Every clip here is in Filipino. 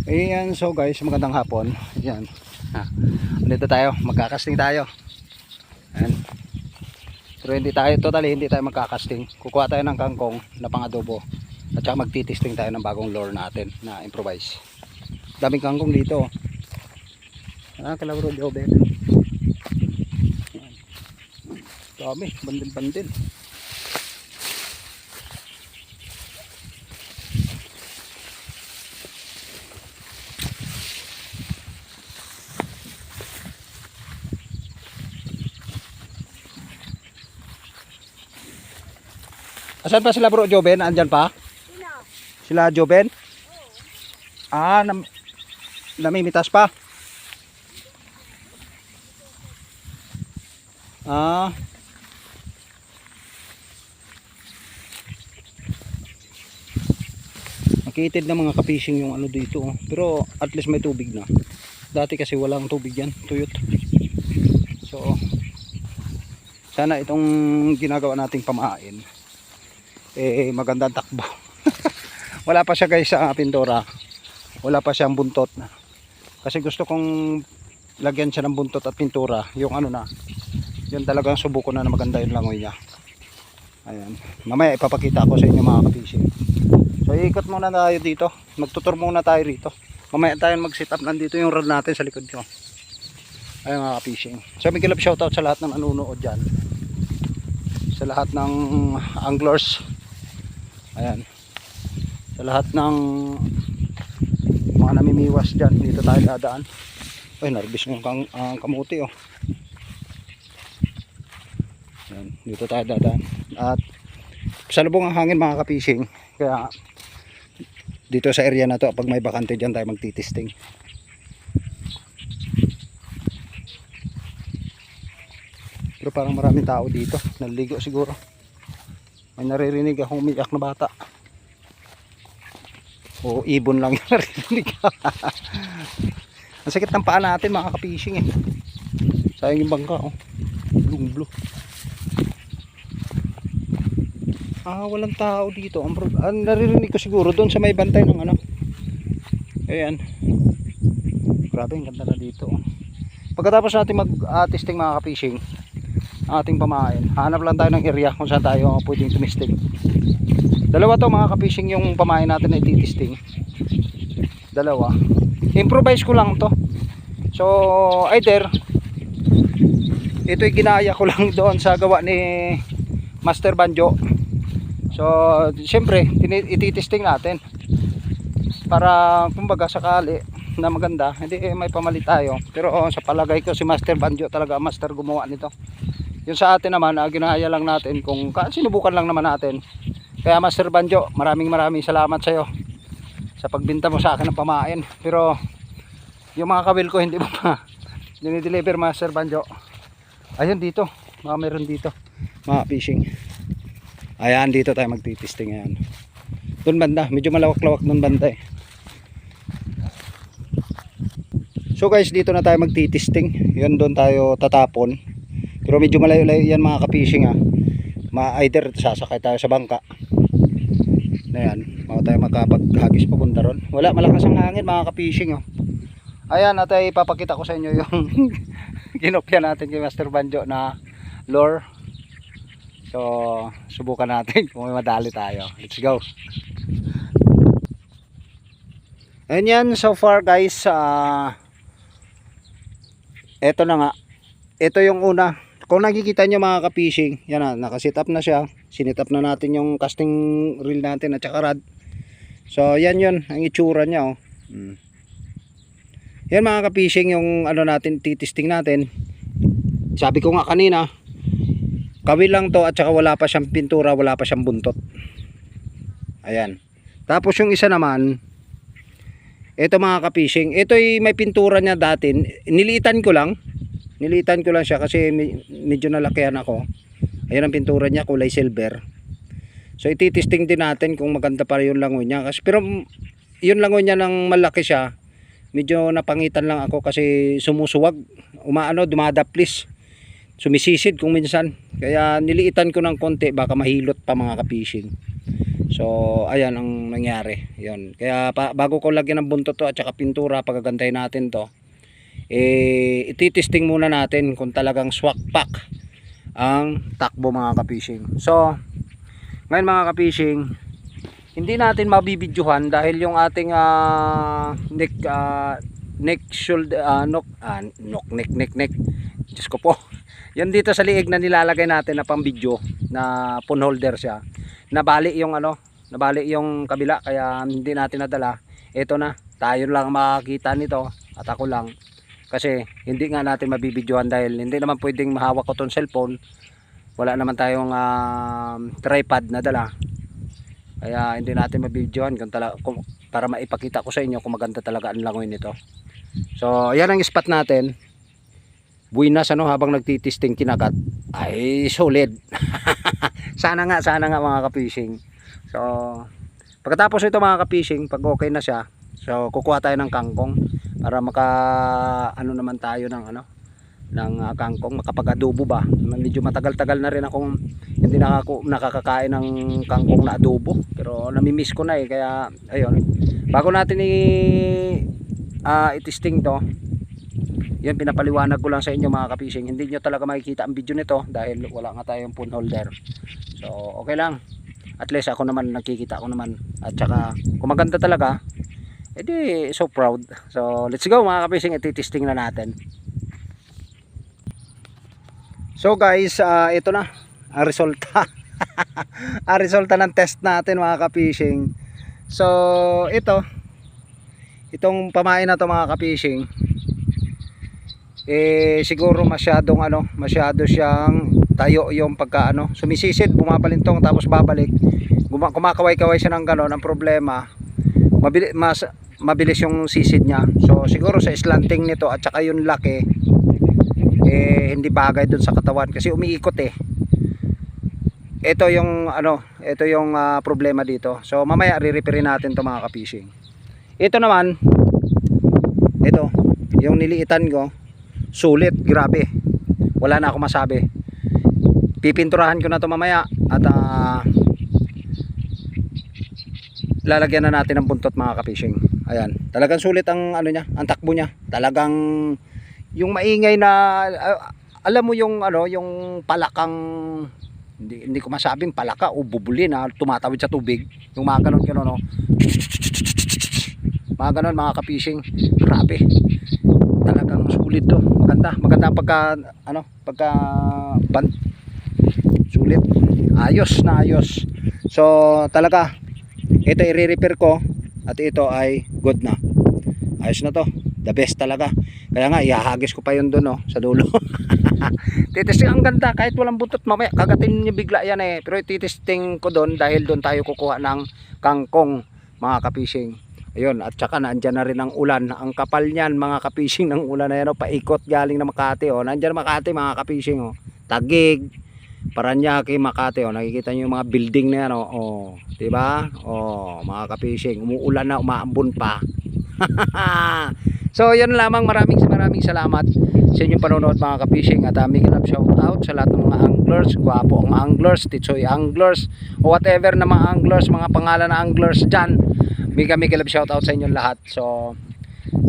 Ayan, so guys, magandang hapon. Ayan. Dito tayo, magkakasting tayo. Ayan. Pero hindi tayo magkakasting. Kukuha tayo ng kangkong na pang-adobo. At saka magtitisting tayo ng bagong lure natin na improvise. Daming kangkong dito. Kalabro jobe. Dami, bandil-bandil. Asan pa sila bro Joben? Andyan pa? Sila Joben? Namimitas pa? Makitid na mga ka-fishing yung ano dito. Pero at least may tubig na. Dati kasi walang tubig yan. Tuyot. So, sana itong ginagawa nating pamain magandang takbo. Wala pa siya guys sa pintura, wala pa siyang buntot kasi gusto kong lagyan siya ng buntot at pintura, yung ano na yun talagang subuko na maganda yung langoy niya. Ayan, mamaya ipapakita ko sa inyo mga ka-fishing. So iikot muna tayo dito, magtutur muna tayo rito, mamaya tayo mag sit up. Nandito yung rod natin sa likod ko. Ayan mga ka-fishing, so may kilap shoutout sa lahat ng nanunood dyan, sa lahat ng anglers. Ayan, sa lahat ng mga namimiwas dyan, dito tayo dadaan. Ay, narbis yung kamuti oh. Ayan, dito tayo dadaan. At salubong ang hangin mga ka-fishing, kaya dito sa area na to pag may bakante dyan tayo magtitisting. Pero parang maraming tao dito, naligo siguro. May naririnig akong umiyak na bata. O ibon lang yung naririnig. Ang sakit ng paa natin mga ka-fishing eh. Sayang yung bangka oh. Blue blue. Walang tao dito. Naririnig ko siguro doon sa may bantay ng ano. Ayan. Grabe, ang ganda na dito oh. Pagkatapos natin mag-testing mga ka-fishing, ating pamain, hanap lang tayo ng area kung saan tayo pwedeng tumisting. Dalawa to mga ka-fishing yung pamain natin na ititisting. Dalawa. Improvise ko lang to. So either ito'y ginaya ko lang doon sa gawa ni Master Banjo. So siyempre ititisting natin para kumbaga sakali na maganda, hindi may pamalit tayo. Pero sa palagay ko si Master Banjo talaga master gumawa nito. Yung sa atin naman, ginahaya lang natin kung sinubukan lang naman natin. Kaya Master Banjo, maraming salamat sa iyo sa pagbinta mo sa akin ng pamain. Pero yung mga kawil ko hindi mo pa dinideliver Master Banjo. Ayun dito, meron dito mga fishing. Ayan, dito tayo magtitisting. Ayan, doon banda, medyo malawak-lawak doon banda eh. So guys, dito na tayo magtitisting. Yun, doon tayo tatapon. Pero medyo malayo-layo yan mga ka-fishing either sasakay tayo sa bangka. Ayan, tayo makapaghagis papunta ron. Wala, malakas ang hangin mga ka-fishing oh. Ayan, at ipapakita ko sa inyo yung ginopya natin kay Master Banjo na lure. So subukan natin kung may madali tayo. Let's go. Ayan yan, so far guys, eto na nga. Ito yung una. Kung nakikita nyo mga ka-fishing, yan na, nakasit up na siya. Sinit up na natin yung casting reel natin at saka rod. So yan yun, ang itsura niya oh. Yan mga ka-fishing yung ano natin, titisting natin. Sabi ko nga kanina, kawil lang to at saka wala pa siyang pintura, wala pa siyang buntot. Ayan. Tapos yung isa naman, ito mga ka-fishing, ito'y may pintura niya dati. Niliitan ko lang siya kasi medyo nalakihan ako. Ayan ang pintura niya, kulay silver. So ititisting din natin kung maganda pa yung langoy niya. Pero yung langoy niya nang malaki siya, medyo napangitan lang ako kasi sumusuwag, dumadaplis, sumisisid kung minsan. Kaya niliitan ko ng konti, baka mahilot pa mga ka-fishing. So ayan ang nangyari. Yun. Kaya bago ko lagyan ng buntot to at saka pintura, pagagandahin natin to, ititesting muna natin kung talagang swak pack ang takbo mga ka-fishing. So ngayon mga ka-fishing, hindi natin mabibidyohan dahil yung ating neck shoulder neck Diyos ko po. Yan dito sa liig na nilalagay natin na pang video na phone holder siya. Nabali yung kabila kaya hindi natin nadala. Ito na, tayo lang makakita nito at ako lang. Kasi hindi nga natin mabibidyohan dahil hindi naman pwedeng mahawak ko tong cellphone. Wala naman tayong tripod na dala. Kaya hindi natin mabibidyohan para maipakita ko sa inyo kung maganda talaga ang langoy nito. So yan ang spot natin. Buinas habang nagtitisting kinagat ay solid. sana nga mga ka-fishing. So pagkatapos ito mga ka-fishing, pag okay na siya, so kukuha tayo ng kangkong para naman tayo ng kangkong, makapag-adobo ba. Medyo matagal-tagal na rin akong hindi nakakakain ng kangkong na adobo, pero nami-miss ko na kaya ayun. Bago natin i-testing to, yan, pinapaliwanag ko lang sa inyo mga ka-fishing. Hindi nyo talaga makikita ang video nito dahil wala nga tayong phone holder. So okay lang, at least ako naman nakikita ko naman. At saka kung maganda talaga, edi so proud. So let's go mga ka-fishing, iti-testing na natin. So guys, ito na ang resulta. Ang resulta ng test natin mga ka-fishing. So itong pamain na to mga ka-fishing, siguro masyado siyang tayo yung pagka sumisisid, bumabalintong tapos babalik, kumakaway-kaway siya ng ganon. Ang problema, mabilis yung sisid niya. So siguro sa slanting nito at saka yung laki, hindi bagay dun sa katawan kasi umiikot ito yung problema dito. So mamaya re-repairin natin to mga ka-fishing. Ito naman, yung niliitan ko, sulit, grabe, wala na ako masabi. Pipinturahan ko na to mamaya at lalagyan na natin ng buntot mga ka-fishing. Ayan, talagang sulit ang ang takbo niya. Talagang yung maingay na alam mo yung yung palakang, hindi ko masabing palaka o bubuli na tumatawid sa tubig, yung mga ganon mga ganon mga ka-fishing. Grabe, talagang sulit to. Maganda pagka sulit, ayos na ayos. So talaga ito i-repair ko at ito ay good na, ayos na to, the best talaga. Kaya nga ihahagis ko pa yun doon sa dulo. Titesting, ang ganda kahit walang buntot. Mamaya kagatin niyo bigla yan pero titesting ko doon dahil doon tayo kukuha ng kangkong mga ka-fishing. Ayun, at saka naandyan na rin ang ulan. Ang kapal niyan mga ka-fishing ng ulan na yan, paikot galing na Makati. Naandyan Makati mga ka-fishing. Taguig, Paranaque, Makati. Nakikita niyo yung mga building na yan. Diba? Mga ka-fishing, umuulan na, umaambon pa. So yun lamang, maraming salamat sa inyong panonood mga ka-fishing. At big love shout out sa lahat ng mga anglers, gwapo ang anglers, Titsoy anglers, o whatever na mga anglers, mga pangalan na anglers dyan. Mega love shout out sa inyong lahat. So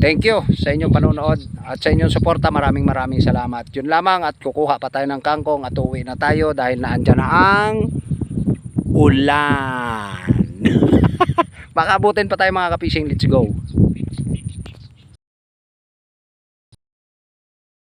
thank you sa inyong panonood at sa inyong suporta. Maraming salamat. Yun lamang, at kukuha pa tayo ng kangkong at uwi na tayo dahil naandyan na ang ulan. Baka abutin pa tayo mga ka-fishing. Let's go.